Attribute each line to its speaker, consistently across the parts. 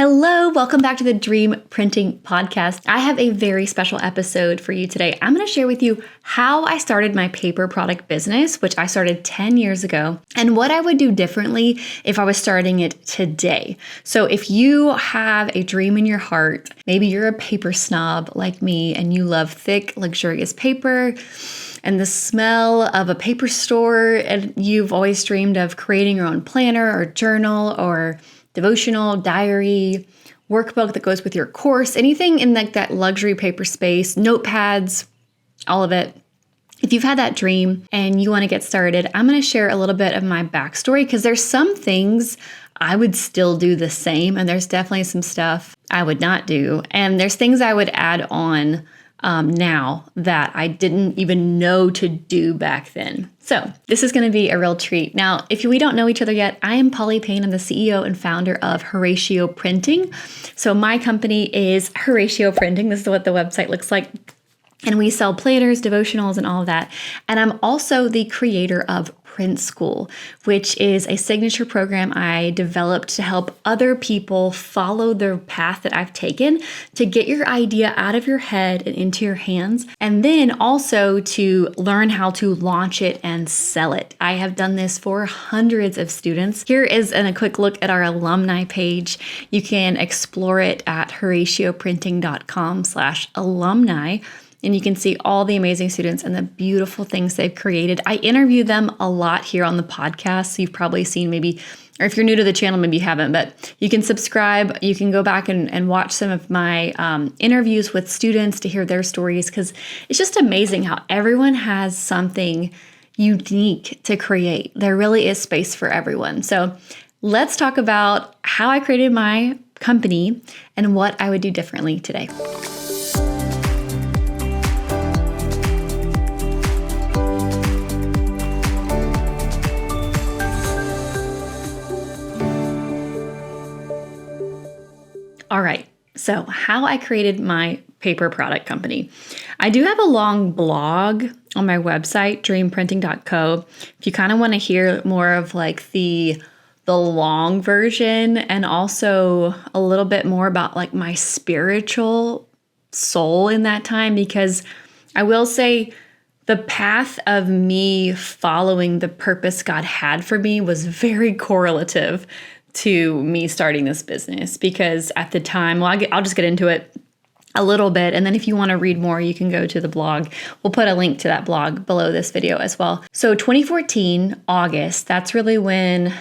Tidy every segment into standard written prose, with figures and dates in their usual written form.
Speaker 1: Hello, welcome back to the Dream Printing Podcast. I have a very special episode for you today. I'm going to share with you how I started my paper product business, which I started 10 years ago, and what I would do differently if I was starting it today. So if you have a dream in your heart, maybe you're a paper snob like me and you love thick, luxurious paper and the smell of a paper store, and you've always dreamed of creating your own planner or journal or devotional, diary, workbook that goes with your course, anything in like that luxury paper space, notepads, all of it. If you've had that dream and you want to get started, I'm going to share a little bit of my backstory because there's some things I would still do the same, and there's definitely some stuff I would not do. And there's things I would add on now that I didn't even know to do back then. So this is going to be a real treat. Now, if we don't know each other yet, I am Polly Payne. I'm the CEO and founder of Horacio Printing. So my company is Horacio Printing. This is what the website looks like. And we sell planners, devotionals, and all of that. And I'm also the creator of Print School, which is a signature program I developed to help other people follow the path that I've taken to get your idea out of your head and into your hands, and then also to learn how to launch it and sell it. I have done this for hundreds of students. Here is a quick look at our alumni page. You can explore it at horacioprinting.com/alumni. And you can see all the amazing students and the beautiful things they've created. I interview them a lot here on the podcast. So you've probably seen maybe, or if you're new to the channel, maybe you haven't, but you can subscribe. You can go back and watch some of my interviews with students to hear their stories, because it's just amazing how everyone has something unique to create. There really is space for everyone. So let's talk about how I created my company and what I would do differently today. All right, so how I created my paper product company. I do have a long blog on my website, dreamprinting.co. If you kind of want to hear more of like the long version, and also a little bit more about like my spiritual soul in that time, because I will say the path of me following the purpose God had for me was very correlative to me starting this business, because at the time, well, I'll just get into it a little bit. And then if you want to read more, you can go to the blog. We'll put a link to that blog below this video as well. So 2014, August, that's really when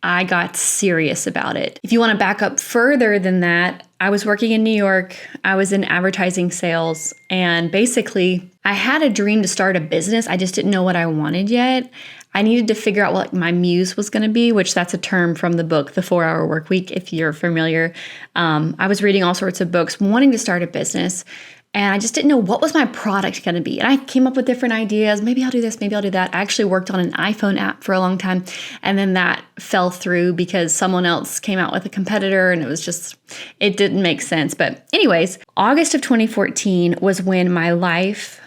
Speaker 1: I got serious about it. If you want to back up further than that, I was working in New York. I was in advertising sales. And basically, I had a dream to start a business. I just didn't know what I wanted yet. I needed to figure out what my muse was going to be, which that's a term from the book, The 4-Hour Workweek, if you're familiar. I was reading all sorts of books, wanting to start a business, and I just didn't know what was my product going to be. And I came up with different ideas. Maybe I'll do this, maybe I'll do that. I actually worked on an iPhone app for a long time, and then that fell through because someone else came out with a competitor, and it didn't make sense. But anyways, August of 2014 was when my life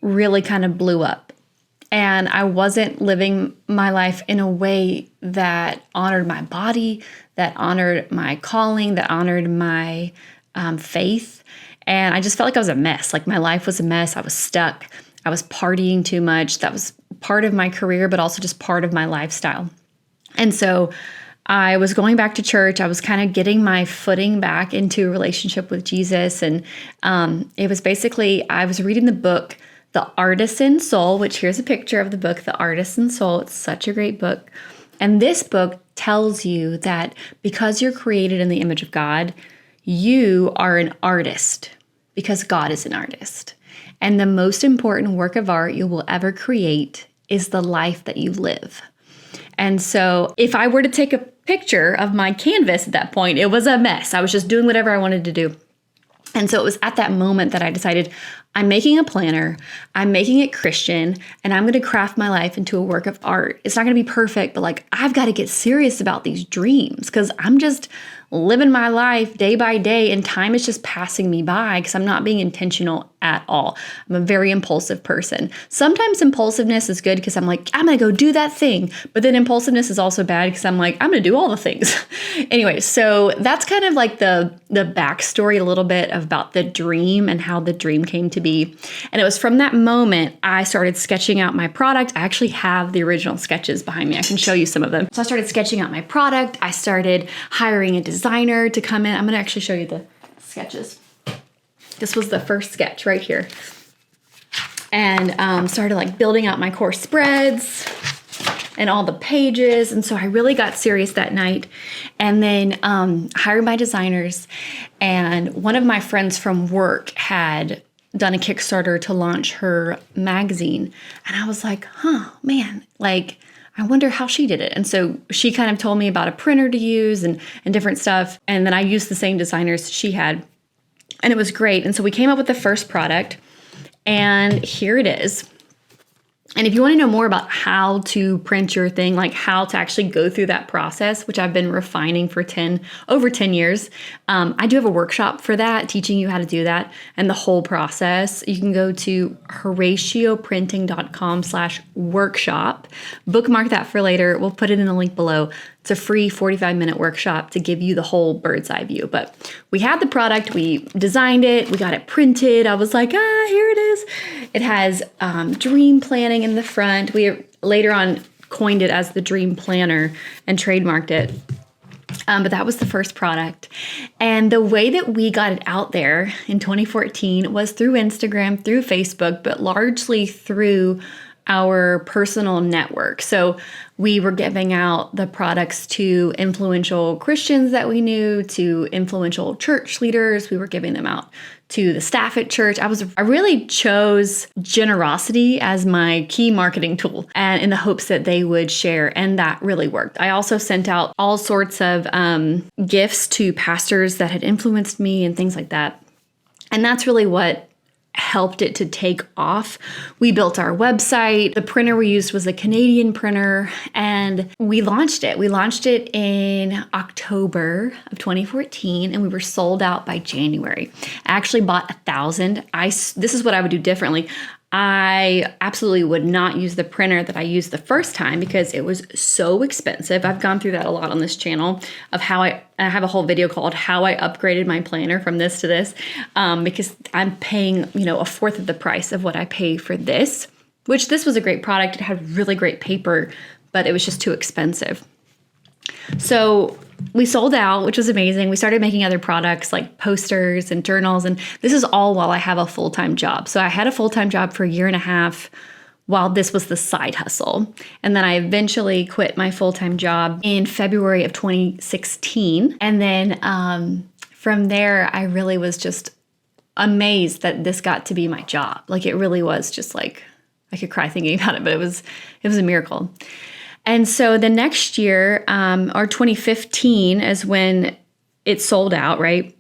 Speaker 1: really kind of blew up. And I wasn't living my life in a way that honored my body, that honored my calling, that honored my faith. And I just felt like I was a mess. Like my life was a mess. I was stuck. I was partying too much. That was part of my career, but also just part of my lifestyle. And so I was going back to church. I was kind of getting my footing back into a relationship with Jesus. And it was basically, I was reading the book, The Artisan Soul, which here's a picture of the book, The Artisan Soul. It's such a great book. And this book tells you that because you're created in the image of God, you are an artist because God is an artist. And the most important work of art you will ever create is the life that you live. And so if I were to take a picture of my canvas at that point, it was a mess. I was just doing whatever I wanted to do. And so it was at that moment that I decided, I'm making a planner, I'm making it Christian, and I'm going to craft my life into a work of art. It's not going to be perfect, but like I've got to get serious about these dreams because I'm just living my life day by day, and time is just passing me by because I'm not being intentional at all. I'm a very impulsive person. Sometimes impulsiveness is good because I'm like, I'm going to go do that thing. But then impulsiveness is also bad because I'm like, I'm going to do all the things. Anyway, so that's kind of like the backstory a little bit about the dream and how the dream came to be. And it was from that moment I started sketching out my product. I actually have the original sketches behind me. I can show you some of them. So I started sketching out my product. I started hiring a designer to come in. I'm going to actually show you the sketches. This was the first sketch right here. And started like building out my core spreads and all the pages. And so I really got serious that night, and then hired my designers. And one of my friends from work had done a Kickstarter to launch her magazine. And I was like, man, like, I wonder how she did it. And so she kind of told me about a printer to use and different stuff. And then I used the same designers she had. And it was great. And so we came up with the first product, and here it is. And if you want to know more about how to print your thing, like how to actually go through that process, which I've been refining for over 10 years, I do have a workshop for that, teaching you how to do that and the whole process. You can go to horacioprinting.com/workshop. Bookmark that for later. We'll put it in the link below. It's a free 45-minute workshop to give you the whole bird's eye view. But we had the product, we designed it, we got it printed. I was like, here it is. It has dream planning in the front. We later on coined it as the Dream Planner and trademarked it. But that was the first product. And the way that we got it out there in 2014 was through Instagram, through Facebook, but largely through our personal network. So we were giving out the products to influential Christians that we knew, to influential church leaders. We were giving them out to the staff at church. I really chose generosity as my key marketing tool, and in the hopes that they would share, and that really worked. I also sent out all sorts of gifts to pastors that had influenced me and things like that. And that's really what helped it to take off. We built our website. The printer we used was a Canadian printer, and we launched it. We launched it in October of 2014, and we were sold out by January. I actually bought 1,000. This is what I would do differently. I absolutely would not use the printer that I used the first time because it was so expensive. I've gone through that a lot on this channel of how I have a whole video called how I upgraded my planner from this to this, because I'm paying, a fourth of the price of what I pay for this, which this was a great product. It had really great paper, but it was just too expensive. So we sold out, which was amazing. We started making other products like posters and journals. And this is all while I have a full-time job. So I had a full-time job for a year and a half while this was the side hustle. And then I eventually quit my full-time job in February of 2016. And then from there, I really was just amazed that this got to be my job. Like, it really was just like, I could cry thinking about it, but it was a miracle. And so the next year, or 2015, is when it sold out, right?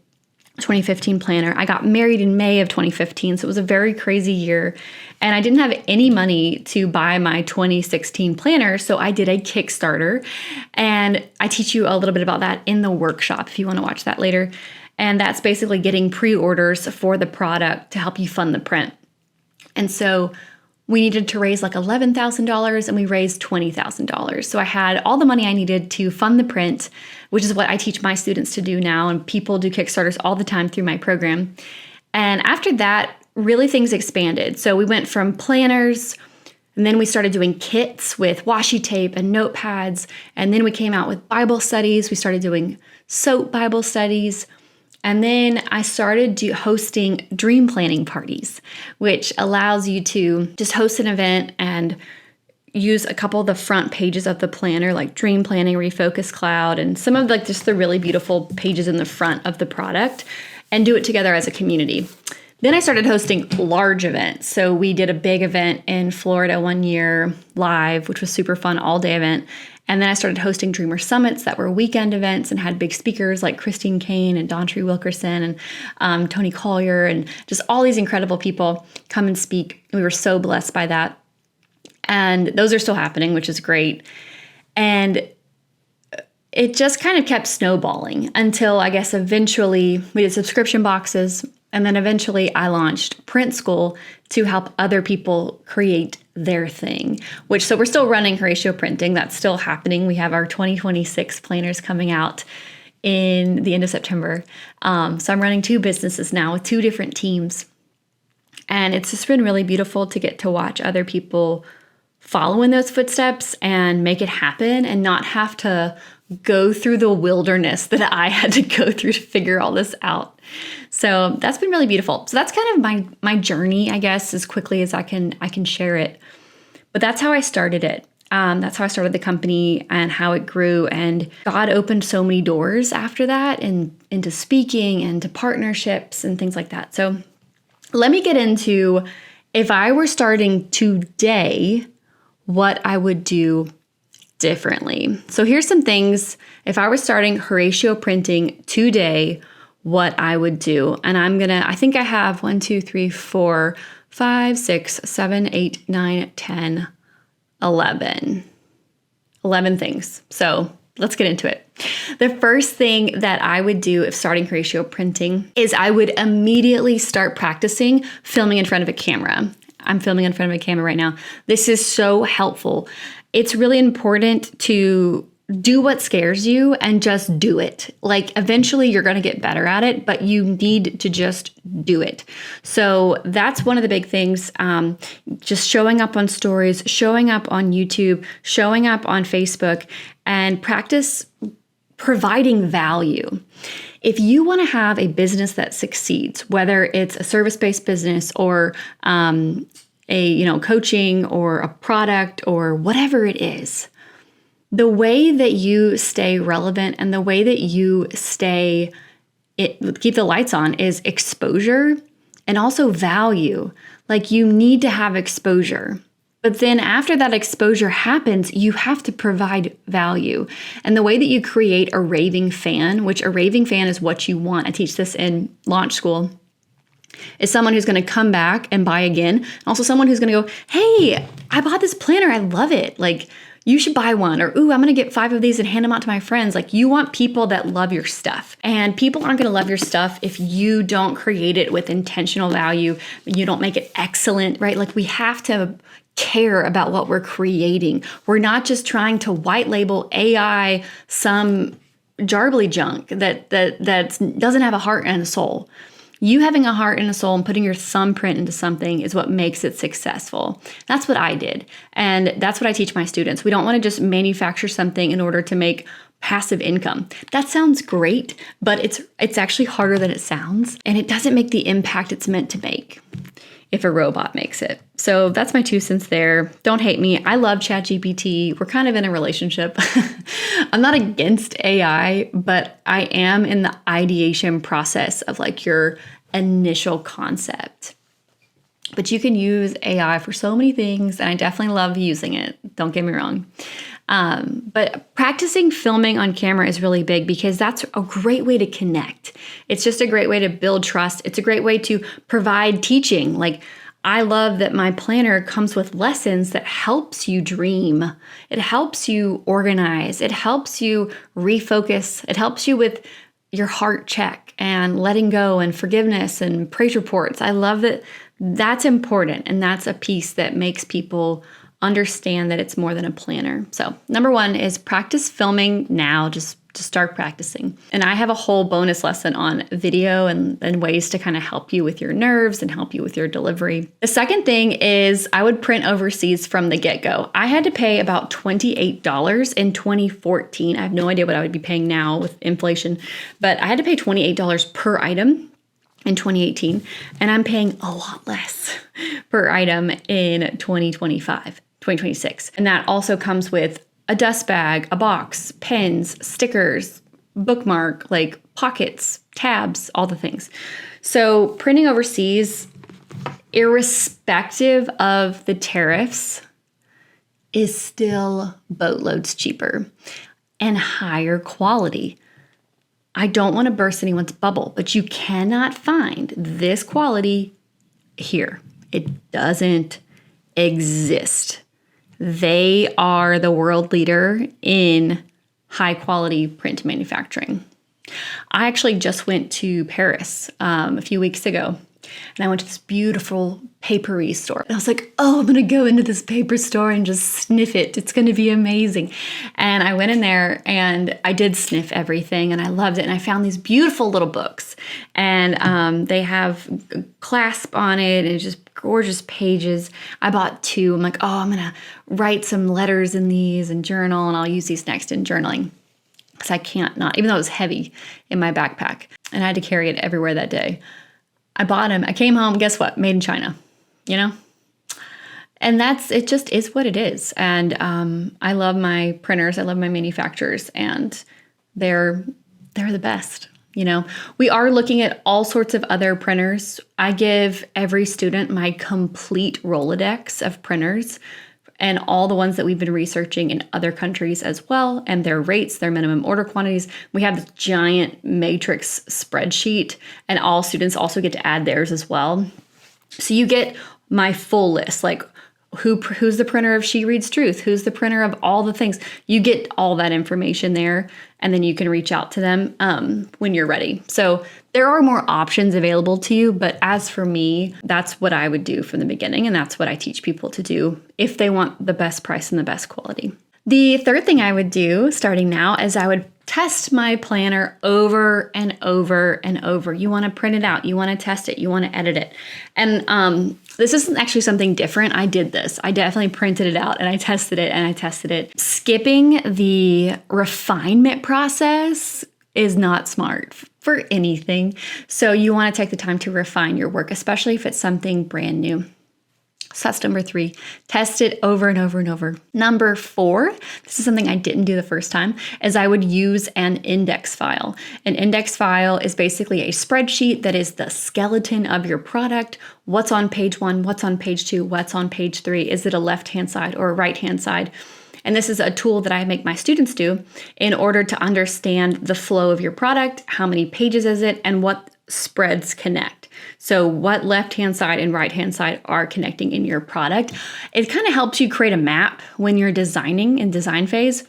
Speaker 1: 2015 planner. I got married in May of 2015, so it was a very crazy year. And I didn't have any money to buy my 2016 planner, so I did a Kickstarter. And I teach you a little bit about that in the workshop if you want to watch that later. And that's basically getting pre-orders for the product to help you fund the print. And so we needed to raise like $11,000, and we raised $20,000. So I had all the money I needed to fund the print, which is what I teach my students to do now. And people do Kickstarters all the time through my program. And after that, really things expanded. So we went from planners, and then we started doing kits with washi tape and notepads. And then we came out with Bible studies. We started doing soap Bible studies. And then I started hosting dream planning parties, which allows you to just host an event and use a couple of the front pages of the planner, like dream planning, refocus cloud, and some of like just the really beautiful pages in the front of the product, and do it together as a community. Then I started hosting large events. So we did a big event in Florida one year live, which was super fun, all-day event. And then I started hosting Dreamer Summits that were weekend events and had big speakers like Christine Kane and Dawntree Wilkerson and Tony Collier and just all these incredible people come and speak. We were so blessed by that. And those are still happening, which is great. And it just kind of kept snowballing until I guess eventually we did subscription boxes. And then eventually I launched Print School to help other people create their thing, so we're still running Horacio Printing. That's still happening. We have our 2026 planners coming out in the end of September. So I'm running 2 businesses now with 2 different teams. And it's just been really beautiful to get to watch other people follow in those footsteps and make it happen and not have to go through the wilderness that I had to go through to figure all this out. So that's been really beautiful. So that's kind of my journey, I guess, as quickly as I can share it. But that's how I started it. That's how I started the company and how it grew. And God opened so many doors after that and into speaking and to partnerships and things like that. So let me get into, if I were starting today, what I would do differently. So here's some things, if I was starting Horacio Printing today, what I would do. And I think I have 1, 2, 3, 4, 5, 6, 7, 8, 9, 10, 11 things. So let's get into it. The first thing that I would do if starting Horacio Printing is I would immediately start practicing filming in front of a camera. I'm filming in front of a camera right now. This is so helpful. It's really important to do what scares you and just do it. Like eventually you're going to get better at it, but you need to just do it. So that's one of the big things. Just showing up on stories, showing up on YouTube, showing up on Facebook, and practice providing value. If you want to have a business that succeeds, whether it's a service-based business or coaching or a product or whatever it is, the way that you stay relevant and the way that you keep the lights on is exposure and also value. Like you need to have exposure. But then after that exposure happens, you have to provide value. And the way that you create a raving fan, which a raving fan is what you want, I teach this in launch school, is someone who's going to come back and buy again. And also someone who's going to go, hey, I bought this planner. I love it. Like, you should buy one. Or, ooh, I'm going to get 5 of these and hand them out to my friends. Like, you want people that love your stuff. And people aren't going to love your stuff if you don't create it with intentional value. You don't make it excellent, right? Like, we have to care about what we're creating. We're not just trying to white label AI some jarbly junk that doesn't have a heart and a soul. You having a heart and a soul and putting your thumbprint into something is what makes it successful. That's what I did. And that's what I teach my students. We don't want to just manufacture something in order to make passive income. That sounds great, but it's actually harder than it sounds. And it doesn't make the impact it's meant to make if a robot makes it. So that's my 2 cents there. Don't hate me. I love ChatGPT. We're kind of in a relationship. I'm not against AI, but I am in the ideation process of like your initial concept. But you can use AI for so many things, and I definitely love using it. Don't get me wrong. But practicing filming on camera is really big because that's a great way to connect. It's just a great way to build trust. It's a great way to provide teaching. Like, I love that my planner comes with lessons that helps you dream. It helps you organize. It helps you refocus. It helps you with your heart check and letting go and forgiveness and praise reports. I love that that's important, and that's a piece that makes people understand that it's more than a planner. So number 1 is practice filming now, just to start practicing. And I have a whole bonus lesson on video and ways to kind of help you with your nerves and help you with your delivery. The second thing is I would print overseas from the get-go. I had to pay about $28 in 2014. I have no idea what I would be paying now with inflation, but I had to pay $28 per item in 2018, and I'm paying a lot less per item in 2026. And that also comes with a dust bag, a box, pens, stickers, bookmark, like pockets, tabs, all the things. So printing overseas, irrespective of the tariffs, is still boatloads cheaper and higher quality. I don't want to burst anyone's bubble, but you cannot find this quality here. It doesn't exist. They are the world leader in high quality print manufacturing. I actually just went to Paris a few weeks ago, and I went to this beautiful papery store. And I was like, oh, I'm going to go into this paper store and just sniff it. It's going to be amazing. And I went in there and I did sniff everything and I loved it. And I found these beautiful little books, and they have a clasp on it and it's just gorgeous pages. I bought 2. I'm like, oh, I'm going to write some letters in these and journal, and I'll use these next in journaling. Because I can't not, even though it was heavy in my backpack and I had to carry it everywhere that day. I bought them. I came home. Guess what? Made in China, And it just is what it is. And I love my printers. I love my manufacturers, and they're the best. We are looking at all sorts of other printers. I give every student my complete Rolodex of printers and all the ones that we've been researching in other countries as well, and their rates, their minimum order quantities. We have this giant matrix spreadsheet, and all students also get to add theirs as well. So you get my full list, like who's the printer of She Reads Truth, who's the printer of all the things. You get all that information there, and then you can reach out to them when you're ready. So there are more options available to you, but as for me, that's what I would do from the beginning, and that's what I teach people to do if they want the best price and the best quality. The third thing I would do starting now is I would test my planner over and over and over. You want to print it out. You want to test it. You want to edit it. And this isn't actually something different. I did this. I definitely printed it out and I tested it and I tested it. Skipping the refinement process is not smart for anything. So you want to take the time to refine your work, especially if it's something brand new. So that's number 3. Test it over and over and over. Number 4, this is something I didn't do the first time, is I would use an index file. An index file is basically a spreadsheet that is the skeleton of your product. What's on page 1? What's on page 2? What's on page 3? Is it a left-hand side or a right-hand side? And this is a tool that I make my students do in order to understand the flow of your product, how many pages is it, and what spreads connect. So what left-hand side and right-hand side are connecting in your product. It kind of helps you create a map when you're designing in design phase.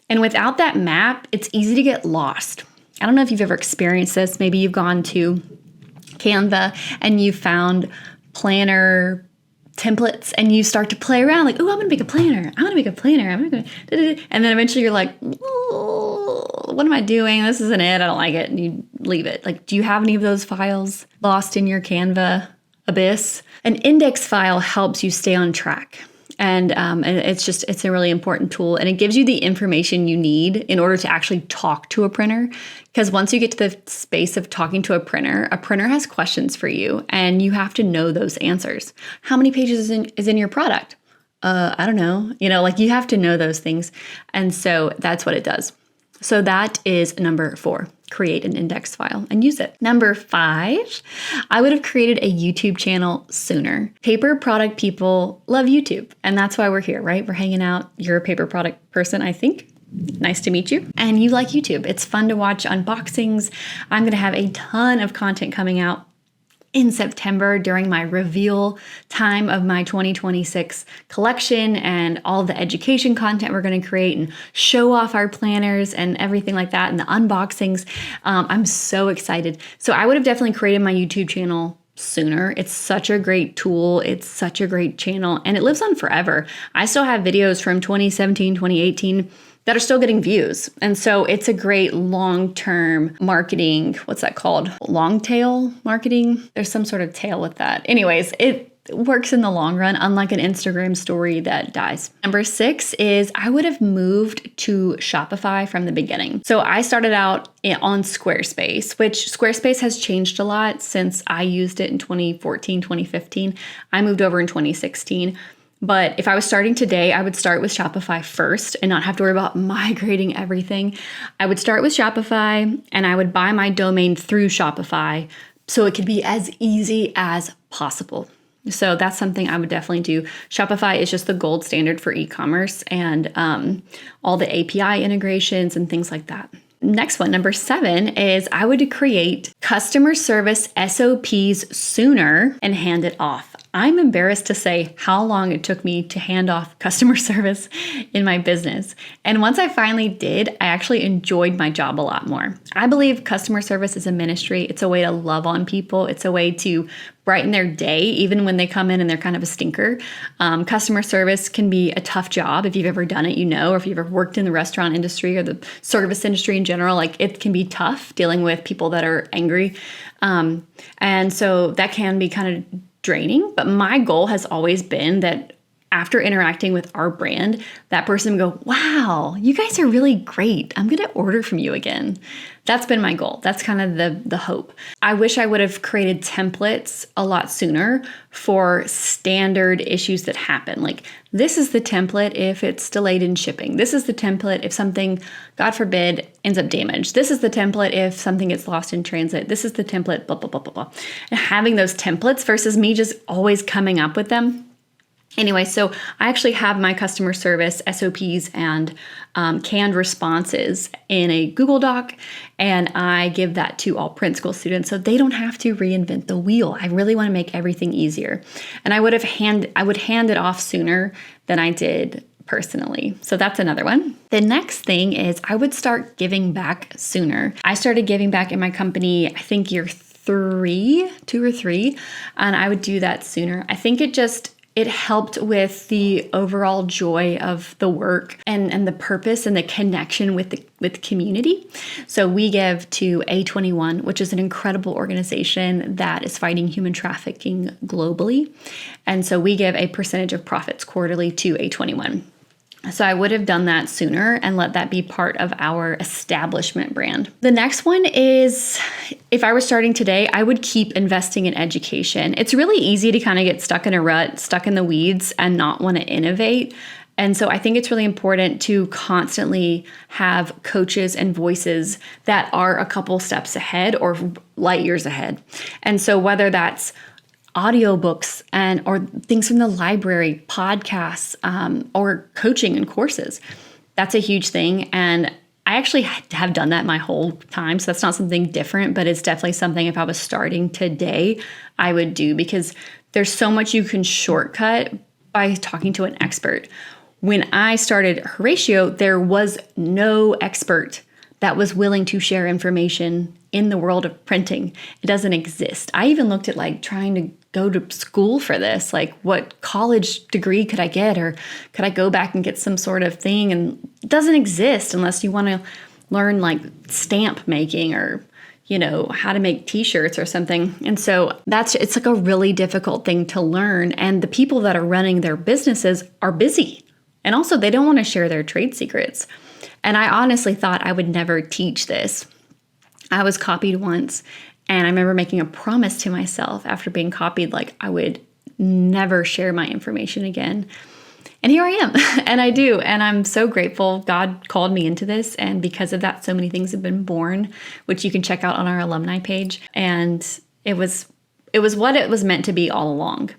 Speaker 1: And without that map, it's easy to get lost. I don't know if you've ever experienced this. Maybe you've gone to Canva and you found planner templates and you start to play around like, oh, I'm gonna make a planner. And then eventually you're like, what am I doing? This isn't it. I don't like it. And you leave it. Like, do you have any of those files lost in your Canva abyss? An index file helps you stay on track. And it's a really important tool, and it gives you the information you need in order to actually talk to a printer. Because once you get to the space of talking to a printer has questions for you, and you have to know those answers. How many pages is in your product? I don't know. You have to know those things. And so that's what it does. So that is number 4. Create an index file and use it. Number 5, I would have created a YouTube channel sooner. Paper product people love YouTube, and that's why we're here, right? We're hanging out. You're a paper product person, I think. Nice to meet you. And you like YouTube. It's fun to watch unboxings. I'm going to have a ton of content coming out in September during my reveal time of my 2026 collection and all the education content we're going to create and show off our planners and everything like that and the unboxings. I'm so excited. So I would have definitely created my YouTube channel sooner. It's such a great tool. It's such a great channel, and it lives on forever. I still have videos from 2017, 2018 that are still getting views. And so it's a great long-term marketing, what's that called? Long tail marketing? There's some sort of tail with that. Anyways, it works in the long run, unlike an Instagram story that dies. Number 6 is I would have moved to Shopify from the beginning. So I started out on Squarespace, which Squarespace has changed a lot since I used it in 2014, 2015. I moved over in 2016. But if I was starting today, I would start with Shopify first and not have to worry about migrating everything. I would start with Shopify and I would buy my domain through Shopify so it could be as easy as possible. So that's something I would definitely do. Shopify is just the gold standard for e-commerce and all the API integrations and things like that. Next one, number 7, is I would create customer service SOPs sooner and hand it off. I'm embarrassed to say how long it took me to hand off customer service in my business. And once I finally did, I actually enjoyed my job a lot more. I believe customer service is a ministry. It's a way to love on people. It's a way to brighten their day, even when they come in and they're kind of a stinker. Customer service can be a tough job. If you've ever done it, or if you've ever worked in the restaurant industry or the service industry in general, like it can be tough dealing with people that are angry. And so that can be kind of draining, but my goal has always been that after interacting with our brand, that person would go, wow, you guys are really great. I'm going to order from you again. That's been my goal. That's kind of the hope. I wish I would have created templates a lot sooner for standard issues that happen. Like, this is the template if it's delayed in shipping. This is the template if something, God forbid, ends up damaged. This is the template if something gets lost in transit. This is the template, blah, blah, blah, blah, blah. And having those templates versus me just always coming up with them. Anyway, so I actually have my customer service SOPs and canned responses in a Google Doc, and I give that to all print school students so they don't have to reinvent the wheel. I really want to make everything easier. And I would hand it off sooner than I did personally. So that's another one. The next thing is I would start giving back sooner. I started giving back in my company, I think year 2 or 3, and I would do that sooner. I think it helped with the overall joy of the work and the purpose and the connection with the community. So we give to A21, which is an incredible organization that is fighting human trafficking globally. And so we give a percentage of profits quarterly to A21. So I would have done that sooner and let that be part of our establishment brand. The next one is, if I were starting today, I would keep investing in education. It's really easy to kind of get stuck in a rut, stuck in the weeds, and not want to innovate. And so I think it's really important to constantly have coaches and voices that are a couple steps ahead or light years ahead. And so whether that's audiobooks or things from the library, podcasts, or coaching and courses. That's a huge thing. And I actually have done that my whole time. So that's not something different, but it's definitely something if I was starting today, I would do, because there's so much you can shortcut by talking to an expert. When I started Horacio, there was no expert that was willing to share information in the world of printing. It doesn't exist. I even looked at trying to go to school for this, what college degree could I get, or could I go back and get some sort of thing? And it doesn't exist unless you want to learn stamp making or how to make t-shirts or something. And so it's a really difficult thing to learn. And the people that are running their businesses are busy. And also they don't want to share their trade secrets. And I honestly thought I would never teach this. I was copied once, and I remember making a promise to myself after being copied, I would never share my information again. And here I am, and I do, and I'm so grateful God called me into this, and because of that, so many things have been born, which you can check out on our alumni page. And it was what it was meant to be all along.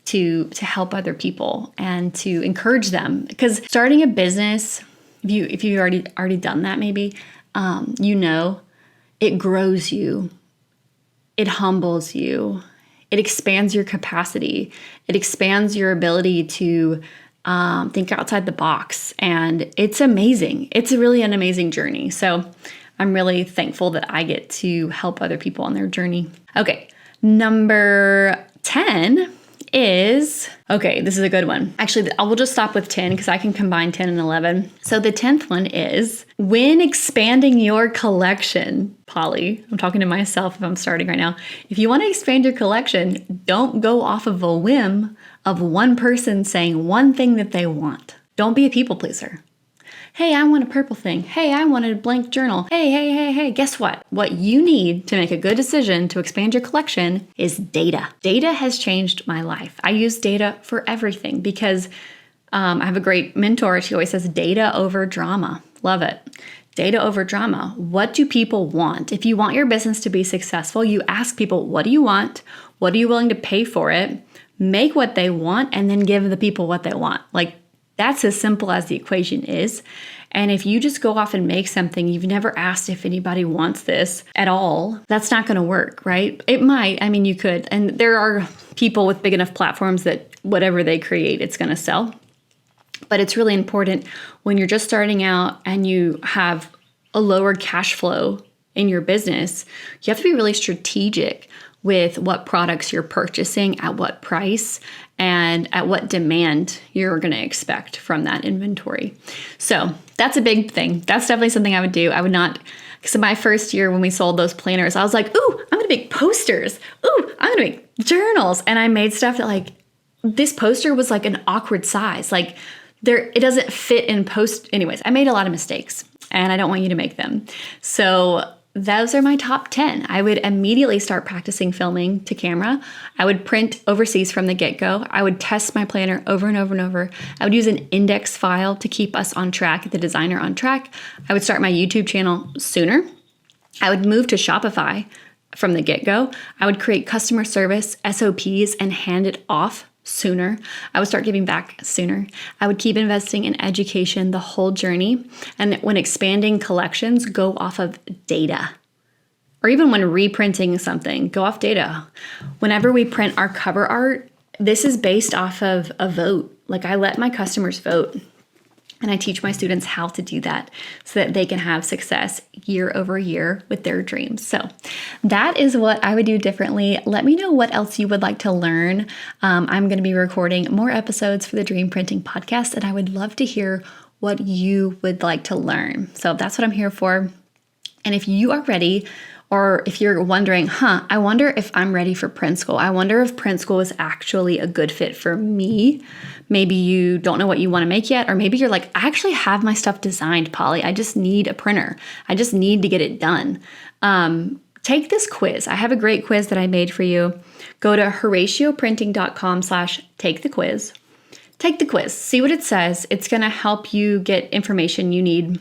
Speaker 1: To help other people and to encourage them, because starting a business, if you've already done that, maybe it grows you, it humbles you, it expands your capacity, it expands your ability to think outside the box, and it's amazing. It's really an amazing journey. So I'm really thankful that I get to help other people on their journey. Okay, number 10 is, this is a good one. Actually, I will just stop with 10 because I can combine 10 and 11. So the 10th one is, when expanding your collection, Polly, I'm talking to myself if I'm starting right now. If you want to expand your collection, don't go off of a whim of one person saying one thing that they want. Don't be a people pleaser. Hey, I want a purple thing. Hey, I want a blank journal. Hey, guess what? What you need to make a good decision to expand your collection is data. Data has changed my life. I use data for everything because I have a great mentor. She always says data over drama. Love it. Data over drama. What do people want? If you want your business to be successful, you ask people, what do you want? What are you willing to pay for it? Make what they want and then give the people what they want. That's as simple as the equation is. And if you just go off and make something, you've never asked if anybody wants this at all, that's not going to work, right? It might. I mean, you could. And there are people with big enough platforms that whatever they create, it's going to sell. But it's really important when you're just starting out and you have a lower cash flow in your business, you have to be really strategic with what products you're purchasing, at what price, and at what demand you're going to expect from that inventory. So that's a big thing. That's definitely something I would do. I would not, because in my first year when we sold those planners, I was like, ooh, I'm going to make posters. Ooh, I'm going to make journals. And I made stuff that like, this poster was like an awkward size. Like it doesn't fit in post. Anyways, I made a lot of mistakes and I don't want you to make them. So those are my top 10. I would immediately start practicing filming to camera. I would print overseas from the get-go. I would test my planner over and over and over. I would use an index file to keep us on track, the designer on track. I would start my YouTube channel sooner. I would move to Shopify from the get-go. I would create customer service SOPs and hand it off sooner. I would start giving back sooner. I would keep investing in education the whole journey. And when expanding collections, go off of data. Or even when reprinting something, go off data. Whenever we print our cover art, this is based off of a vote. Like I let my customers vote. And I teach my students how to do that so that they can have success year over year with their dreams. So that is what I would do differently. Let me know what else you would like to learn. I'm going to be recording more episodes for the Dream Printing Podcast, and I would love to hear what you would like to learn. So that's what I'm here for. And if you are ready, or if you're wondering, I wonder if I'm ready for print school. I wonder if print school is actually a good fit for me. Maybe you don't know what you want to make yet, or maybe you're like, I actually have my stuff designed, Polly. I just need a printer. I just need to get it done. Take this quiz. I have a great quiz that I made for you. Go to horacioprinting.com/take the quiz. Take the quiz. See what it says. It's going to help you get information you need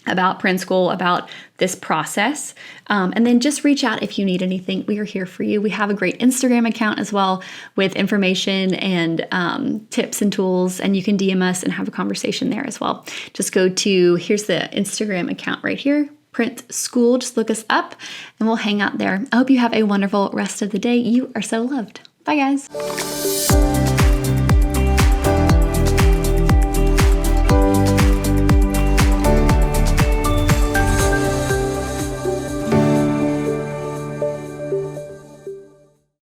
Speaker 1: about print school, about this process. And then just reach out if you need anything. We are here for you. We have a great Instagram account as well with information and tips and tools, and you can DM us and have a conversation there as well. Just go to, here's the Instagram account right here, Print School. Just look us up and we'll hang out there. I hope you have a wonderful rest of the day. You are so loved. Bye, guys.